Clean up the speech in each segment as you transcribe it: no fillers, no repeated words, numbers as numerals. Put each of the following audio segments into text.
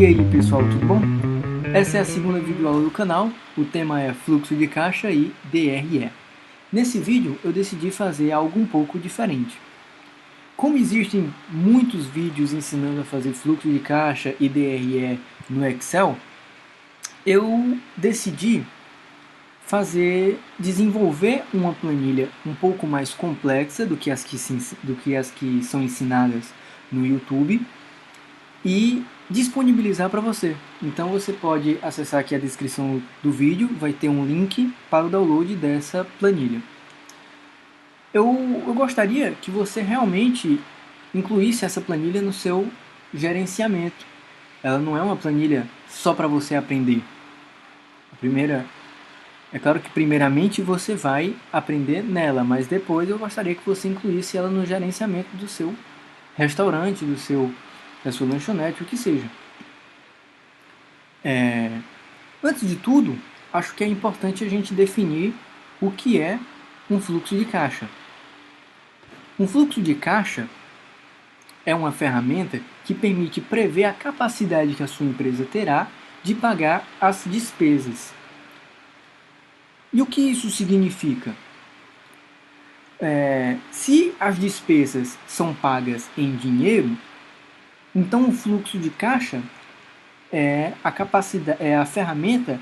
E aí pessoal, tudo bom? Essa é a segunda videoaula do canal, o tema é fluxo de caixa e DRE. Nesse vídeo eu decidi fazer algo um pouco diferente. Como existem muitos vídeos ensinando a fazer fluxo de caixa e DRE no Excel, eu decidi desenvolver uma planilha um pouco mais complexa do que as que são ensinadas no YouTube e disponibilizar para você. Então você pode acessar aqui a descrição do vídeo, vai ter um link para o download dessa planilha. Eu gostaria que você realmente incluísse essa planilha no seu gerenciamento. Ela não é uma planilha só para você aprender. É claro que primeiramente você vai aprender nela, mas depois eu gostaria que você incluísse ela no gerenciamento do seu restaurante, da sua lanchonete, o que seja. Antes de tudo, acho que é importante a gente definir o que é um fluxo de caixa. Um fluxo de caixa é uma ferramenta que permite prever a capacidade que a sua empresa terá de pagar as despesas. E o que isso significa? Se as despesas são pagas em dinheiro, então o fluxo de caixa é a ferramenta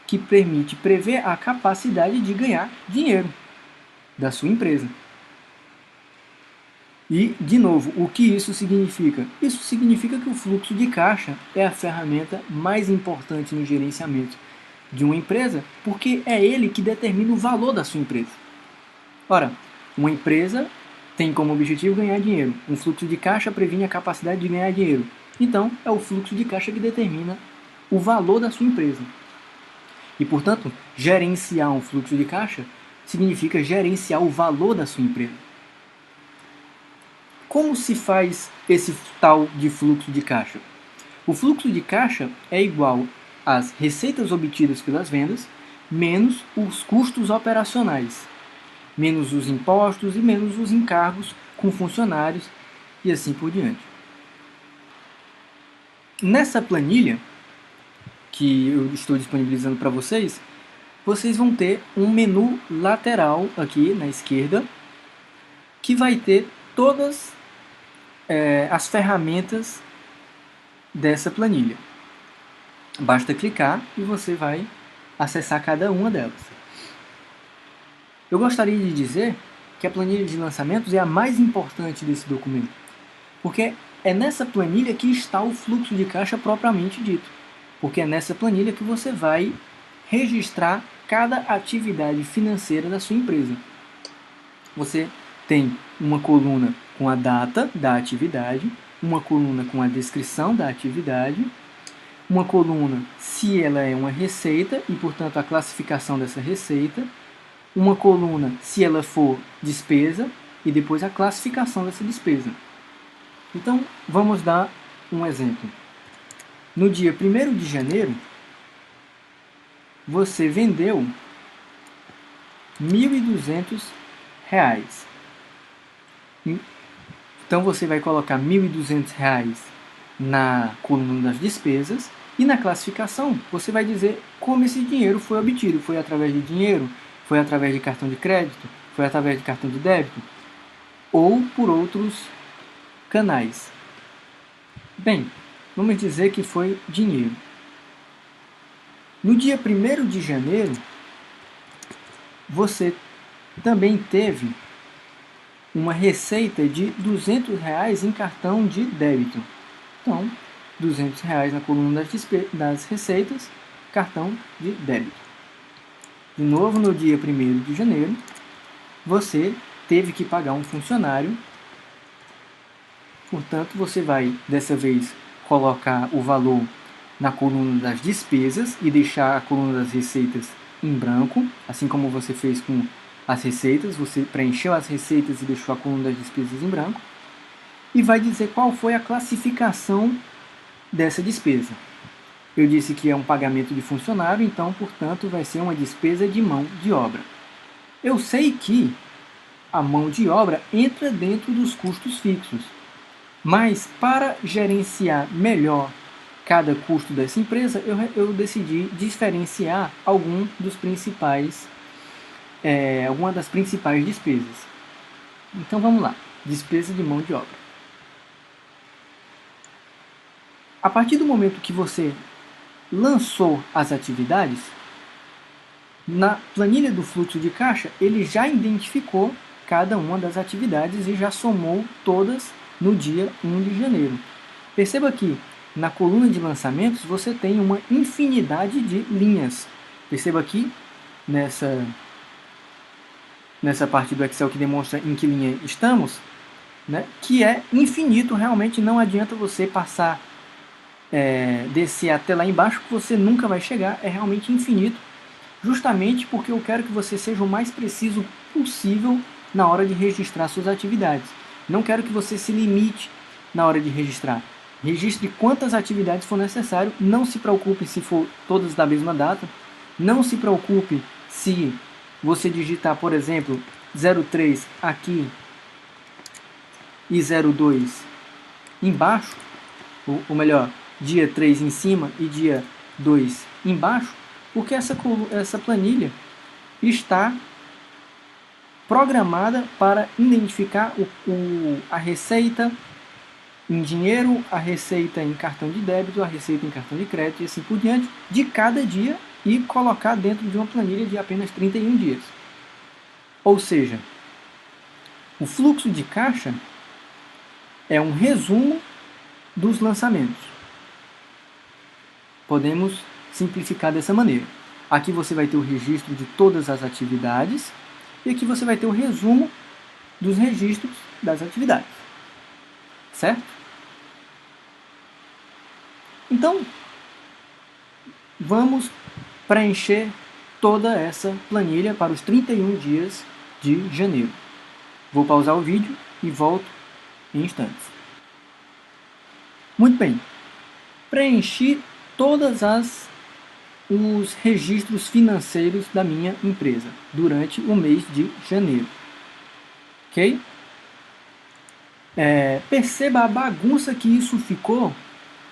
que permite prever a capacidade de ganhar dinheiro da sua empresa. E, de novo, o que isso significa? Isso significa que o fluxo de caixa é a ferramenta mais importante no gerenciamento de uma empresa, porque é ele que determina o valor da sua empresa. Ora, uma empresa tem como objetivo ganhar dinheiro. Um fluxo de caixa previne a capacidade de ganhar dinheiro. Então, é o fluxo de caixa que determina o valor da sua empresa. E, portanto, gerenciar um fluxo de caixa significa gerenciar o valor da sua empresa. Como se faz esse tal de fluxo de caixa? O fluxo de caixa é igual às receitas obtidas pelas vendas menos os custos operacionais, menos os impostos e menos os encargos com funcionários e assim por diante. Nessa planilha que eu estou disponibilizando para vocês, vocês vão ter um menu lateral aqui na esquerda que vai ter todas as ferramentas dessa planilha. Basta clicar e você vai acessar cada uma delas. Eu gostaria de dizer que a planilha de lançamentos é a mais importante desse documento, porque é nessa planilha que está o fluxo de caixa propriamente dito, porque é nessa planilha que você vai registrar cada atividade financeira da sua empresa. Você tem uma coluna com a data da atividade, uma coluna com a descrição da atividade, uma coluna se ela é uma receita e, portanto, a classificação dessa receita, uma coluna se ela for despesa e depois a classificação dessa despesa. Então, vamos dar um exemplo. No dia 1º de janeiro, você vendeu R$ 1.200. Então você vai colocar R$ 1.200 na coluna das despesas e na classificação você vai dizer como esse dinheiro foi obtido. Foi através de dinheiro? Foi através de cartão de crédito? Foi através de cartão de débito? Ou por outros canais? Bem, vamos dizer que foi dinheiro. No dia 1º de janeiro, você também teve uma receita de R$ 200 em cartão de débito. Então, R$ 200 na coluna das receitas, cartão de débito. De novo, no dia 1º de janeiro, você teve que pagar um funcionário. Portanto, você vai, dessa vez, colocar o valor na coluna das despesas e deixar a coluna das receitas em branco, assim como você fez com as receitas. Você preencheu as receitas e deixou a coluna das despesas em branco. E vai dizer qual foi a classificação dessa despesa. Eu disse que é um pagamento de funcionário, então, portanto, vai ser uma despesa de mão de obra. Eu sei que a mão de obra entra dentro dos custos fixos, mas para gerenciar melhor cada custo dessa empresa, eu decidi diferenciar alguma das principais despesas. Então vamos lá, despesa de mão de obra. A partir do momento que você lançou as atividades, na planilha do fluxo de caixa, ele já identificou cada uma das atividades e já somou todas no dia 1 de janeiro. Perceba que na coluna de lançamentos você tem uma infinidade de linhas. Perceba aqui nessa parte do Excel que demonstra em que linha estamos, né, que é infinito, realmente não adianta você passar, descer até lá embaixo, que você nunca vai chegar, é realmente infinito, justamente porque eu quero que você seja o mais preciso possível na hora de registrar suas atividades. Não quero que você se limite na hora de registrar. Registre quantas atividades for necessário, não se preocupe se for todas da mesma data, não se preocupe se você digitar, por exemplo, 03 aqui e 02 embaixo, ou melhor, dia 3 em cima e dia 2 embaixo, porque essa planilha está programada para identificar a receita em dinheiro, a receita em cartão de débito, a receita em cartão de crédito e assim por diante, de cada dia e colocar dentro de uma planilha de apenas 31 dias. Ou seja, o fluxo de caixa é um resumo dos lançamentos. Podemos simplificar dessa maneira. Aqui você vai ter o registro de todas as atividades e aqui você vai ter o resumo dos registros das atividades. Certo? Então, vamos preencher toda essa planilha para os 31 dias de janeiro. Vou pausar o vídeo e volto em instantes. Muito bem. Preenchi todas os registros financeiros da minha empresa durante o mês de janeiro. Ok? Perceba a bagunça que isso ficou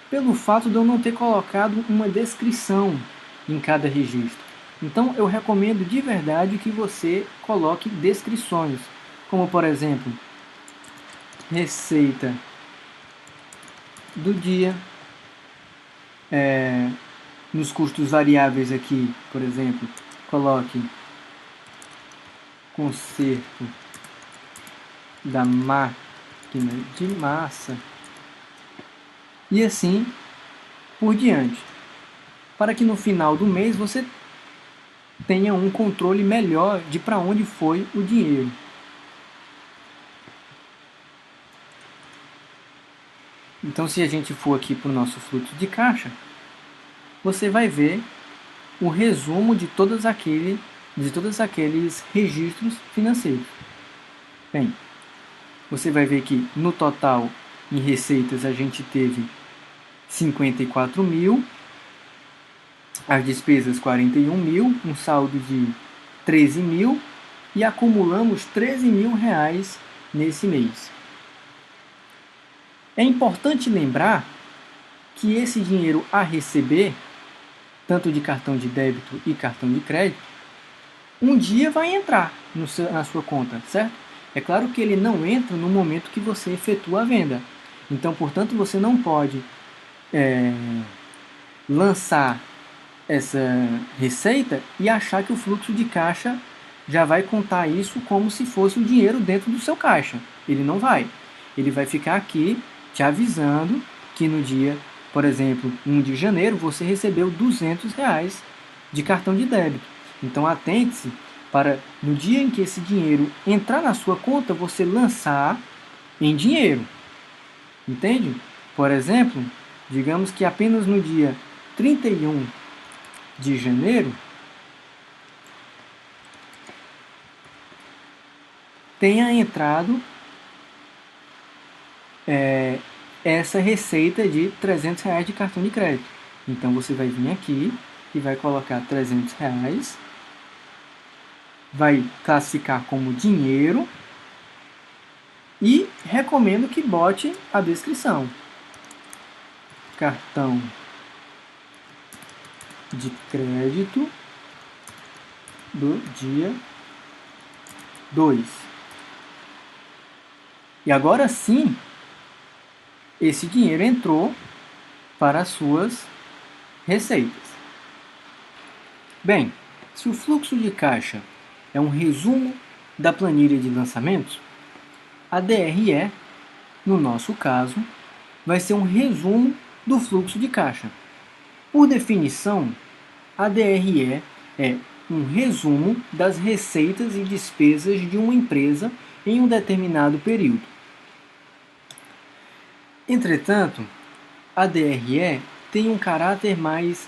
pelo fato de eu não ter colocado uma descrição em cada registro. Então eu recomendo de verdade que você coloque descrições, como por exemplo, receita do dia, nos custos variáveis aqui, por exemplo, coloque conserto da máquina de massa e assim por diante, para que no final do mês você tenha um controle melhor de para onde foi o dinheiro. Então, se a gente for aqui para o nosso fluxo de caixa, você vai ver o resumo de todos aqueles registros financeiros. Bem, você vai ver que no total em receitas a gente teve 54 mil, as despesas 41 mil, um saldo de 13 mil e acumulamos 13 mil reais nesse mês. É importante lembrar que esse dinheiro a receber, tanto de cartão de débito e cartão de crédito, um dia vai entrar na sua conta, certo? É claro que ele não entra no momento que você efetua a venda. Então, portanto, você não pode lançar essa receita e achar que o fluxo de caixa já vai contar isso como se fosse o dinheiro dentro do seu caixa. Ele não vai. Ele vai ficar aqui te avisando que no dia, por exemplo, 1 de janeiro, você recebeu 200 reais de cartão de débito. Então atente-se para no dia em que esse dinheiro entrar na sua conta, você lançar em dinheiro. Entende? Por exemplo, digamos que apenas no dia 31 de janeiro tenha entrado essa receita de 300 reais de cartão de crédito. Então você vai vir aqui e vai colocar 300 reais, vai classificar como dinheiro e recomendo que bote a descrição. Cartão de crédito do dia 2. E agora sim, esse dinheiro entrou para as suas receitas. Bem, se o fluxo de caixa é um resumo da planilha de lançamentos, a DRE, no nosso caso, vai ser um resumo do fluxo de caixa. Por definição, a DRE é um resumo das receitas e despesas de uma empresa em um determinado período. Entretanto, a DRE tem um caráter mais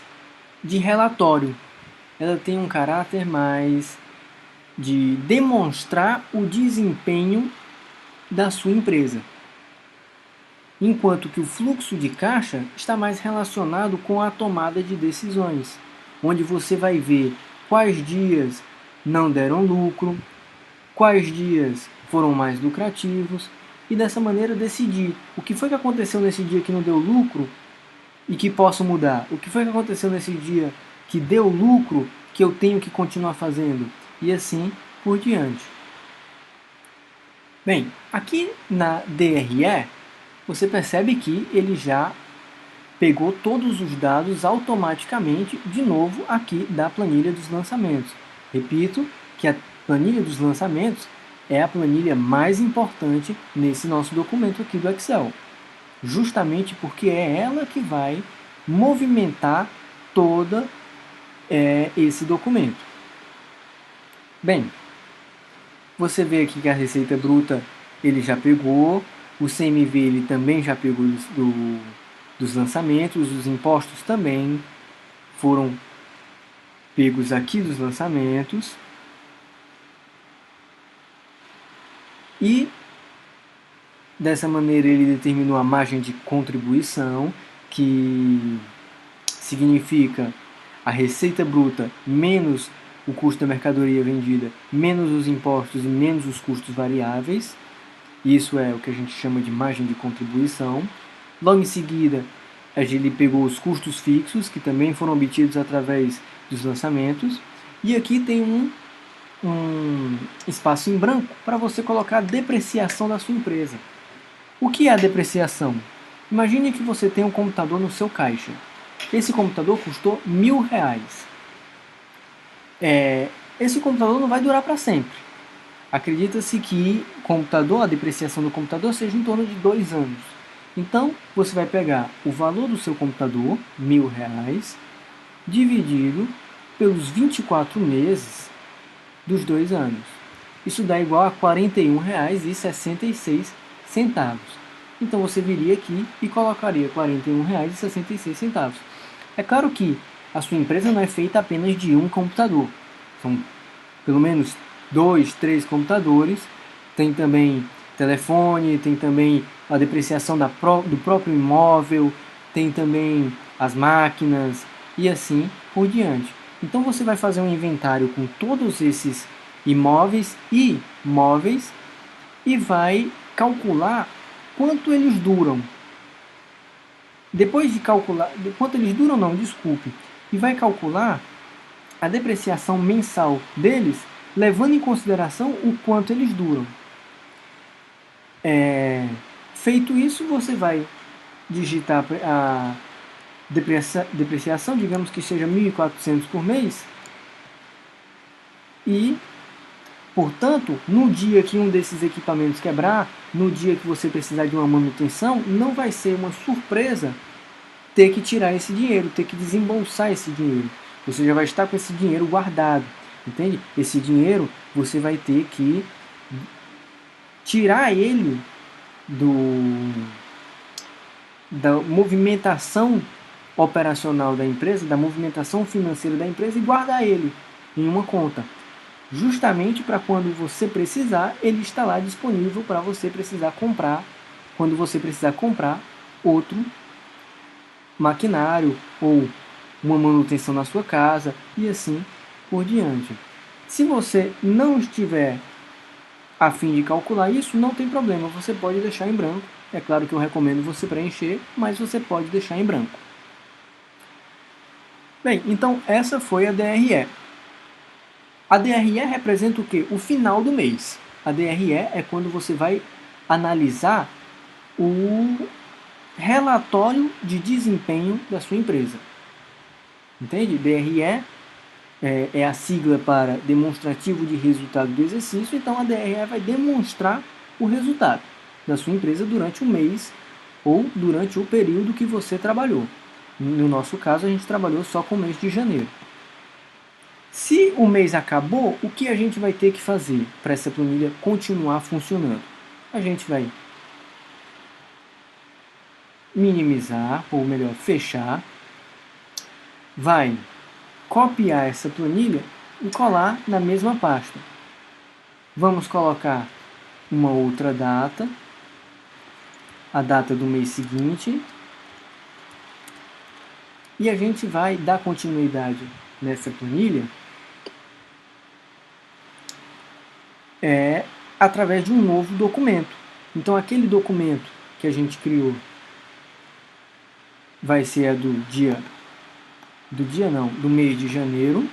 de relatório. Ela tem um caráter mais de demonstrar o desempenho da sua empresa. Enquanto que o fluxo de caixa está mais relacionado com a tomada de decisões, onde você vai ver quais dias não deram lucro, quais dias foram mais lucrativos, e dessa maneira decidir o que foi que aconteceu nesse dia que não deu lucro e que posso mudar, o que foi que aconteceu nesse dia que deu lucro que eu tenho que continuar fazendo, e assim por diante. Bem, aqui na DRE, você percebe que ele já pegou todos os dados automaticamente, de novo, aqui da planilha dos lançamentos. Repito que a planilha dos lançamentos é a planilha mais importante nesse nosso documento aqui do Excel, justamente porque é ela que vai movimentar todo esse documento. Bem, você vê aqui que a receita bruta ele já pegou, o CMV ele também já pegou dos lançamentos, os impostos também foram pegos aqui dos lançamentos. E dessa maneira ele determinou a margem de contribuição, que significa a receita bruta menos o custo da mercadoria vendida, menos os impostos e menos os custos variáveis. Isso é o que a gente chama de margem de contribuição. Logo em seguida, ele pegou os custos fixos, que também foram obtidos através dos lançamentos. E aqui tem um espaço em branco para você colocar a depreciação da sua empresa. O que é a depreciação? Imagine que você tem um computador no seu caixa. Esse computador custou R$1.000. Esse computador não vai durar para sempre. Acredita-se que a depreciação do computador seja em torno de 2 anos. Então, você vai pegar o valor do seu computador, R$1.000, dividido pelos 24 meses dos 2 anos. Isso dá igual a R$41,66. Então, você viria aqui e colocaria R$41,66. É claro que a sua empresa não é feita apenas de um computador. São pelo menos 2, 3 computadores, tem também telefone, tem também a depreciação do próprio imóvel, tem também as máquinas e assim por diante. Então você vai fazer um inventário com todos esses imóveis e móveis e vai calcular quanto eles duram. Depois de calcular, quanto eles duram não, desculpe, e vai calcular a depreciação mensal deles, levando em consideração o quanto eles duram. Feito isso, você vai digitar a depreciação, digamos que seja 1.400 por mês, e, portanto, no dia que um desses equipamentos quebrar, no dia que você precisar de uma manutenção, não vai ser uma surpresa ter que tirar esse dinheiro, ter que desembolsar esse dinheiro. Você já vai estar com esse dinheiro guardado, entende? Esse dinheiro você vai ter que tirar ele da movimentação operacional da empresa, da movimentação financeira da empresa, e guardar ele em uma conta. Justamente para quando você precisar, ele está lá disponível para você precisar comprar, quando você precisar comprar outro maquinário ou uma manutenção na sua casa e assim por diante. Se você não estiver a fim de calcular isso, não tem problema, você pode deixar em branco. É claro que eu recomendo você preencher, mas você pode deixar em branco. Bem, então essa foi a DRE. A DRE representa o quê? O final do mês. A DRE é quando você vai analisar o relatório de desempenho da sua empresa. Entende? DRE é a sigla para demonstrativo de resultado do exercício, então a DRE vai demonstrar o resultado da sua empresa durante o mês ou durante o período que você trabalhou. No nosso caso, a gente trabalhou só com o mês de janeiro. Se o mês acabou, o que a gente vai ter que fazer para essa planilha continuar funcionando? A gente vai minimizar, ou melhor, fechar, vai copiar essa planilha e colar na mesma pasta. Vamos colocar uma outra data, a data do mês seguinte, e a gente vai dar continuidade nessa planilha através de um novo documento. Então aquele documento que a gente criou vai ser a do mês de janeiro.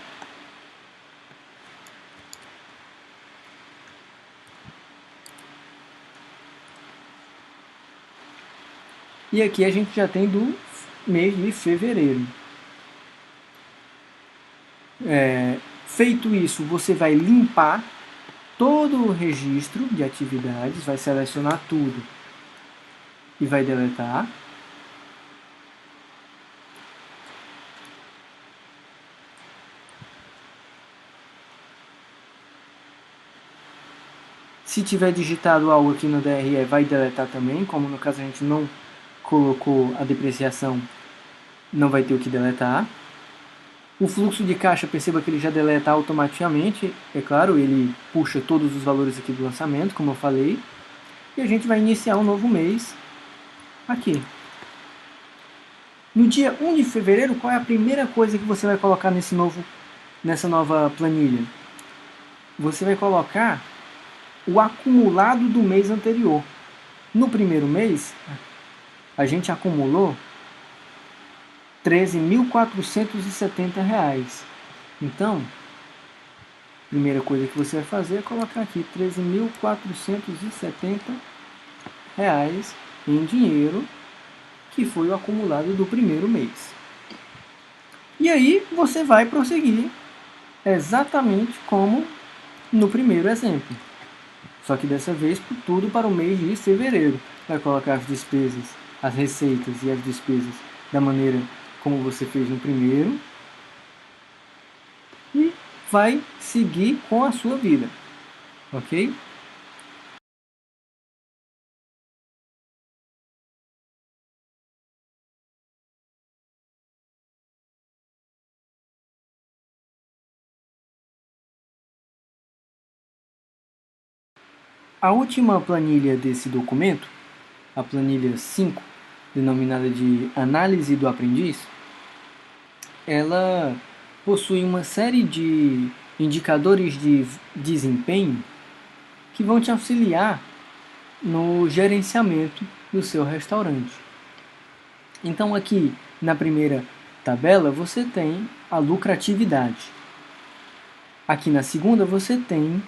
E aqui a gente já tem do mês de fevereiro. Feito isso, você vai limpar todo o registro de atividades, vai selecionar tudo e vai deletar. Se tiver digitado algo aqui no DRE, vai deletar também, como no caso a gente não colocou a depreciação, não vai ter o que deletar. O fluxo de caixa, perceba que ele já deleta automaticamente, é claro, ele puxa todos os valores aqui do lançamento, como eu falei, e a gente vai iniciar um novo mês aqui. No dia 1 de fevereiro, qual é a primeira coisa que você vai colocar nessa nova planilha? Você vai colocar o acumulado do mês anterior. No primeiro mês, a gente acumulou R$ 13.470. Então, a primeira coisa que você vai fazer é colocar aqui R$ 13.470 em dinheiro, que foi o acumulado do primeiro mês. E aí você vai prosseguir exatamente como no primeiro exemplo. Só que dessa vez tudo para o mês de fevereiro. Vai colocar as despesas, as receitas e as despesas da maneira como você fez no primeiro. E vai seguir com a sua vida. Ok? A última planilha desse documento, a planilha 5, denominada de Análise do Aprendiz, ela possui uma série de indicadores de desempenho que vão te auxiliar no gerenciamento do seu restaurante. Então aqui na primeira tabela você tem a lucratividade. Aqui na segunda você tem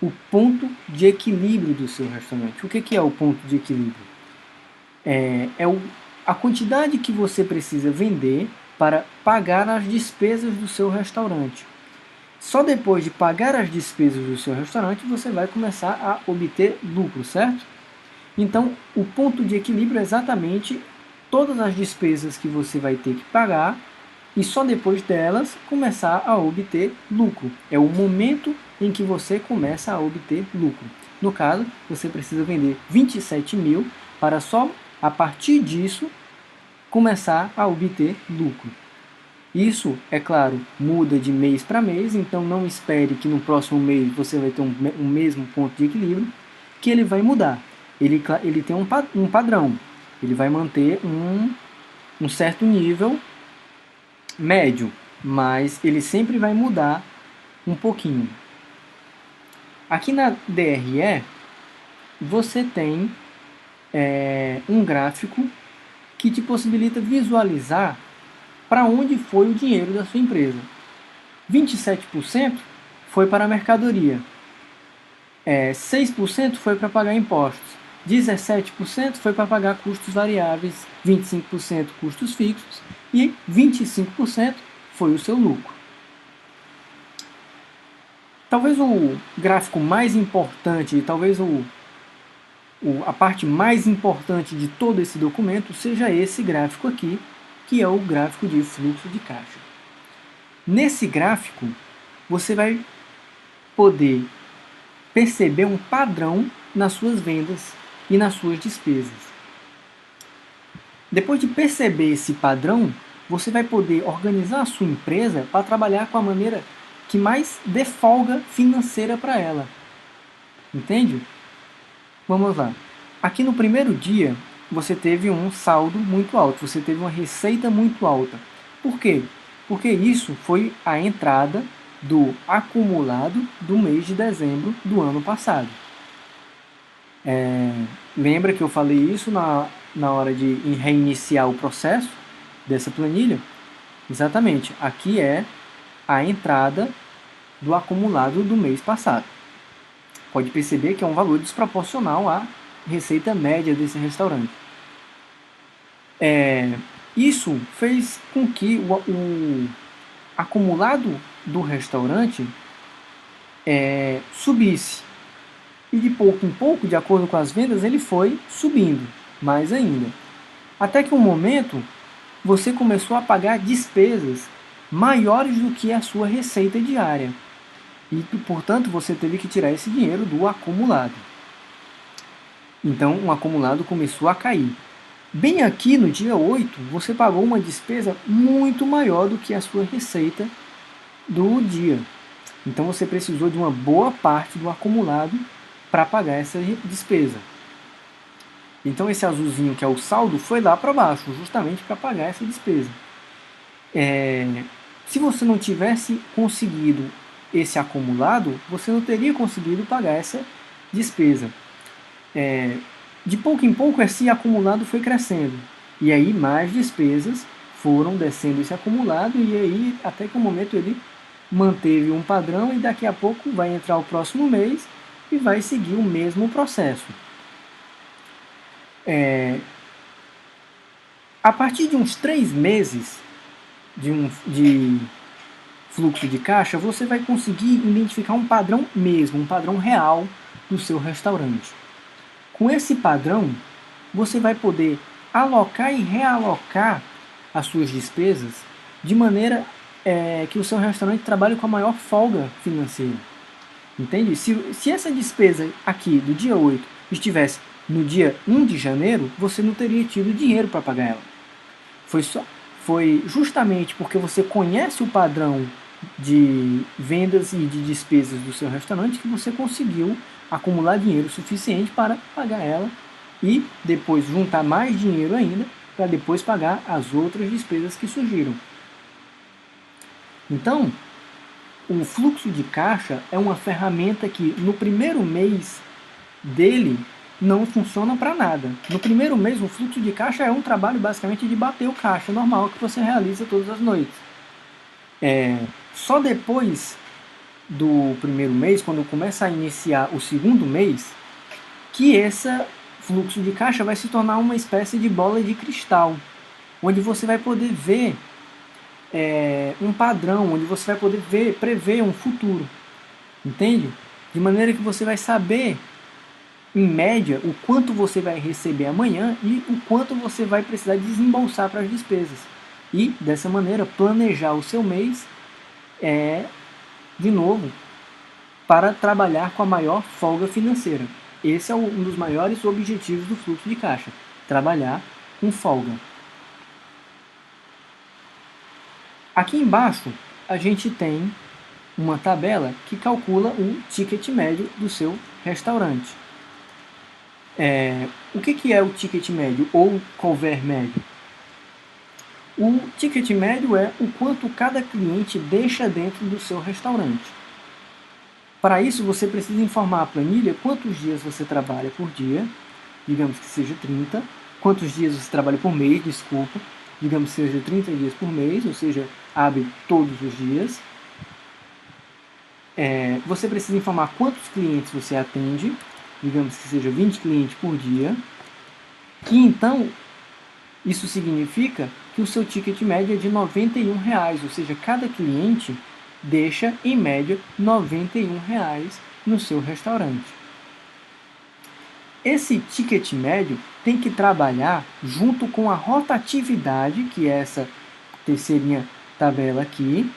o ponto de equilíbrio do seu restaurante. O que é o ponto de equilíbrio? A quantidade que você precisa vender para pagar as despesas do seu restaurante. Só depois de pagar as despesas do seu restaurante você vai começar a obter lucro, certo? Então, o ponto de equilíbrio é exatamente todas as despesas que você vai ter que pagar e só depois delas começar a obter lucro. É o momento em que você começa a obter lucro. No caso, você precisa vender 27 mil para só a partir disso começar a obter lucro. Isso, é claro, muda de mês para mês, então não espere que no próximo mês você vai ter um mesmo ponto de equilíbrio, que ele vai mudar. Ele tem um padrão, ele vai manter um certo nível médio, mas ele sempre vai mudar um pouquinho. Aqui na DRE, você tem um gráfico que te possibilita visualizar para onde foi o dinheiro da sua empresa. 27% foi para a mercadoria, 6% foi para pagar impostos, 17% foi para pagar custos variáveis, 25% custos fixos e 25% foi o seu lucro. Talvez o gráfico mais importante, talvez a parte mais importante de todo esse documento seja esse gráfico aqui, que é o gráfico de fluxo de caixa. Nesse gráfico, você vai poder perceber um padrão nas suas vendas e nas suas despesas. Depois de perceber esse padrão, você vai poder organizar a sua empresa para trabalhar com a maneira que mais dê folga financeira para ela. Entende? Vamos lá. Aqui no primeiro dia, você teve um saldo muito alto, você teve uma receita muito alta. Por quê? Porque isso foi a entrada do acumulado do mês de dezembro do ano passado. Lembra que eu falei isso na hora de reiniciar o processo dessa planilha? Exatamente, aqui é a entrada do acumulado do mês passado. Pode perceber que é um valor desproporcional à receita média desse restaurante. Isso fez com que o acumulado do restaurante subisse. E de pouco em pouco, de acordo com as vendas, ele foi subindo mais ainda. Até que um momento, você começou a pagar despesas maiores do que a sua receita diária. E, portanto, você teve que tirar esse dinheiro do acumulado. Então, o acumulado começou a cair. Bem aqui no dia 8, você pagou uma despesa muito maior do que a sua receita do dia. Então, você precisou de uma boa parte do acumulado para pagar essa despesa. Então, esse azulzinho, que é o saldo, foi lá para baixo, justamente para pagar essa despesa. Se você não tivesse conseguido esse acumulado, você não teria conseguido pagar essa despesa. De pouco em pouco, esse acumulado foi crescendo. E aí, mais despesas foram descendo esse acumulado, e aí, até que o momento ele manteve um padrão, e daqui a pouco vai entrar o próximo mês e vai seguir o mesmo processo. A partir de uns 3 meses de fluxo de caixa, você vai conseguir identificar um padrão mesmo, um padrão real do seu restaurante. Com esse padrão, você vai poder alocar e realocar as suas despesas de maneira que o seu restaurante trabalhe com a maior folga financeira. Entende? Se essa despesa aqui do dia 8 estivesse no dia 1 de janeiro, você não teria tido dinheiro para pagar ela. Foi justamente porque você conhece o padrão de vendas e de despesas do seu restaurante que você conseguiu acumular dinheiro suficiente para pagar ela e depois juntar mais dinheiro ainda para depois pagar as outras despesas que surgiram. Então, o fluxo de caixa é uma ferramenta que no primeiro mês dele não funciona para nada. No primeiro mês, o fluxo de caixa é um trabalho basicamente de bater o caixa normal que você realiza todas as noites. Só depois do primeiro mês, quando começa a iniciar o segundo mês, que esse fluxo de caixa vai se tornar uma espécie de bola de cristal, onde você vai poder ver um padrão, onde você vai poder prever um futuro, entende? De maneira que você vai saber, em média, o quanto você vai receber amanhã e o quanto você vai precisar desembolsar para as despesas. E, dessa maneira, planejar o seu mês de novo, para trabalhar com a maior folga financeira. Esse é um dos maiores objetivos do fluxo de caixa, trabalhar com folga. Aqui embaixo, a gente tem uma tabela que calcula o ticket médio do seu restaurante. O que é o ticket médio ou cover médio? O ticket médio é o quanto cada cliente deixa dentro do seu restaurante. Para isso, você precisa informar a planilha quantos dias você trabalha por dia, digamos que seja 30, quantos dias você trabalha por mês, desculpa, digamos que seja 30 dias por mês, ou seja, abre todos os dias. Você precisa informar quantos clientes você atende, digamos que seja 20 clientes por dia, que então isso significa que o seu ticket médio é de R$ 91, ou seja, cada cliente deixa em média R$ 91 no seu restaurante. Esse ticket médio tem que trabalhar junto com a rotatividade, que é essa terceirinha tabela aqui,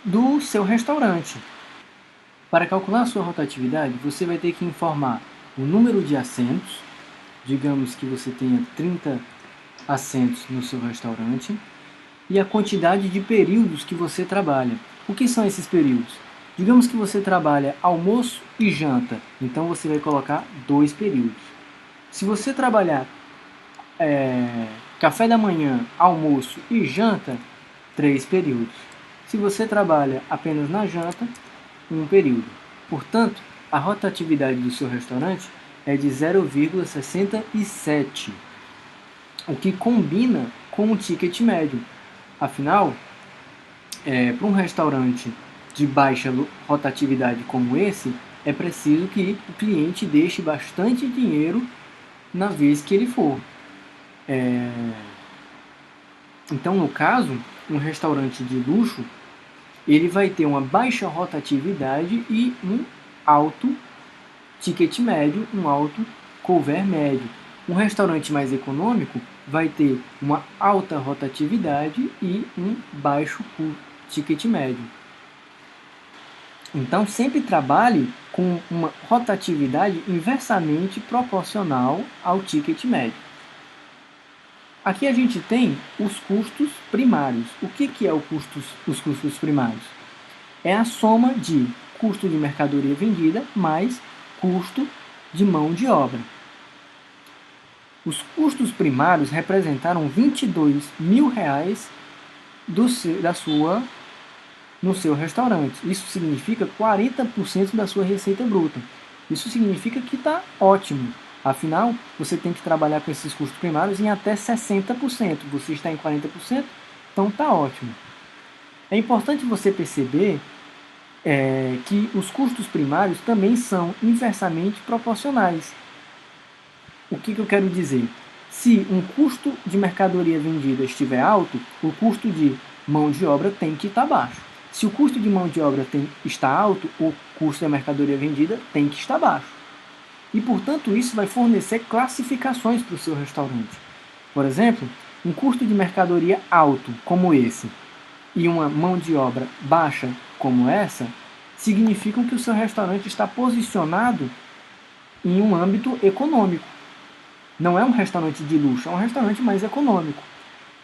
do seu restaurante. Para calcular a sua rotatividade, você vai ter que informar o número de assentos, digamos que você tenha 30 assentos no seu restaurante, e a quantidade de períodos que você trabalha. O que são esses períodos? Digamos que você trabalha almoço e janta, então você vai colocar 2 períodos. Se você trabalhar café da manhã, almoço e janta, 3 períodos. Se você trabalha apenas na janta, 1 período. Portanto, a rotatividade do seu restaurante é de 0,67, o que combina com o ticket médio. Afinal, para um restaurante de baixa rotatividade como esse, é preciso que o cliente deixe bastante dinheiro na vez que ele for. Então, no caso, um restaurante de luxo, ele vai ter uma baixa rotatividade e um alto ticket médio, um alto cover médio. Um restaurante mais econômico vai ter uma alta rotatividade e um baixo ticket médio. Então, sempre trabalhe com uma rotatividade inversamente proporcional ao ticket médio. Aqui a gente tem os custos primários. O que é os custos primários? É a soma de custo de mercadoria vendida mais custo de mão de obra. Os custos primários representaram R$ 22 mil no seu restaurante. Isso significa 40% da sua receita bruta. Isso significa que está ótimo. Afinal, você tem que trabalhar com esses custos primários em até 60%. Você está em 40%, então está ótimo. É importante você perceber que os custos primários também são inversamente proporcionais. O que eu quero dizer? Se um custo de mercadoria vendida estiver alto, o custo de mão de obra tem que estar baixo. Se o custo de mão de obra está alto, o custo da mercadoria vendida tem que estar baixo. E, portanto, isso vai fornecer classificações para o seu restaurante. Por exemplo, um custo de mercadoria alto, como esse, e uma mão de obra baixa, como essa, significam que o seu restaurante está posicionado em um âmbito econômico. Não é um restaurante de luxo, é um restaurante mais econômico.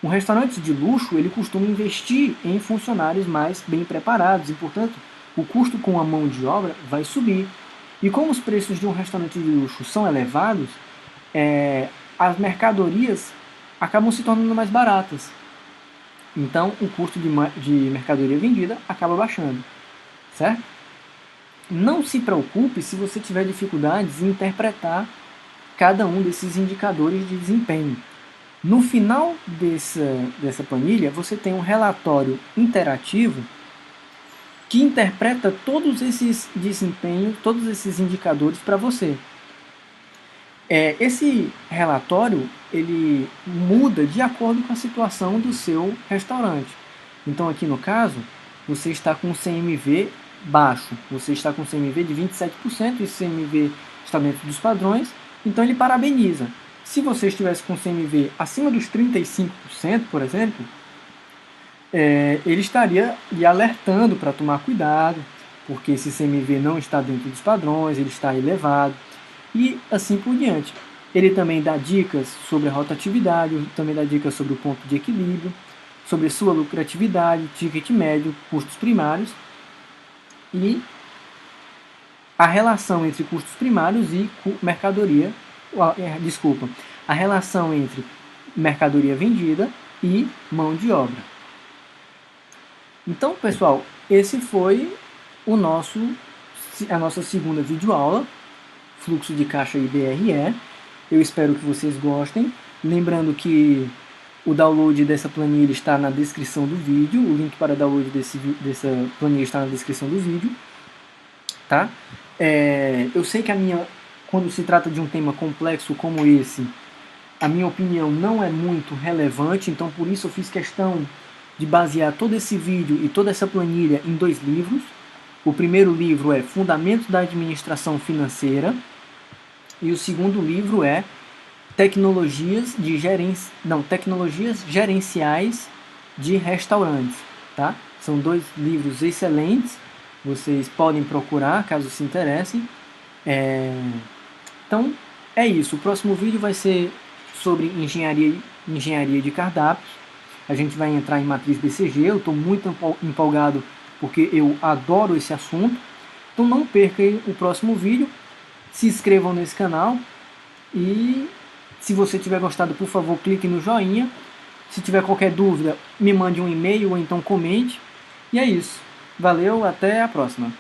Um restaurante de luxo, ele costuma investir em funcionários mais bem preparados e, portanto, o custo com a mão de obra vai subir. E como os preços de um restaurante de luxo são elevados, as mercadorias acabam se tornando mais baratas. Então, o custo de mercadoria vendida acaba baixando, certo? Não se preocupe se você tiver dificuldades em interpretar cada um desses indicadores de desempenho. No final dessa planilha, você tem um relatório interativo que interpreta todos esses desempenhos, todos esses indicadores para você. Esse relatório ele muda de acordo com a situação do seu restaurante. Então, aqui no caso, você está com CMV baixo, você está com CMV de 27%, e CMV está dentro dos padrões, então ele parabeniza. Se você estivesse com CMV acima dos 35%, por exemplo, ele estaria lhe alertando para tomar cuidado, porque esse CMV não está dentro dos padrões, ele está elevado, e assim por diante. Ele também dá dicas sobre a rotatividade, também dá dicas sobre o ponto de equilíbrio, sobre sua lucratividade, ticket médio, custos primários, e a relação entre custos primários e mercadoria, a relação entre mercadoria vendida e mão de obra. Então, pessoal, esse foi a nossa segunda videoaula, fluxo de caixa e DRE. Eu espero que vocês gostem. Lembrando que O download dessa planilha está na descrição do vídeo. O link para download dessa planilha está na descrição do vídeo. Tá? Eu sei que quando se trata de um tema complexo como esse, a minha opinião não é muito relevante, então por isso eu fiz questão de basear todo esse vídeo e toda essa planilha em 2 livros. O primeiro livro é Fundamentos da Administração Financeira e o segundo livro é Tecnologias Gerenciais de Restaurantes. Tá? São 2 livros excelentes, vocês podem procurar caso se interessem. Então é isso, o próximo vídeo vai ser sobre engenharia de cardápios. A gente vai entrar em matriz BCG, eu estou muito empolgado porque eu adoro esse assunto. Então não perca o próximo vídeo, se inscrevam nesse canal e se você tiver gostado, por favor, clique no joinha. Se tiver qualquer dúvida, me mande um e-mail ou então comente. E é isso. Valeu, até a próxima.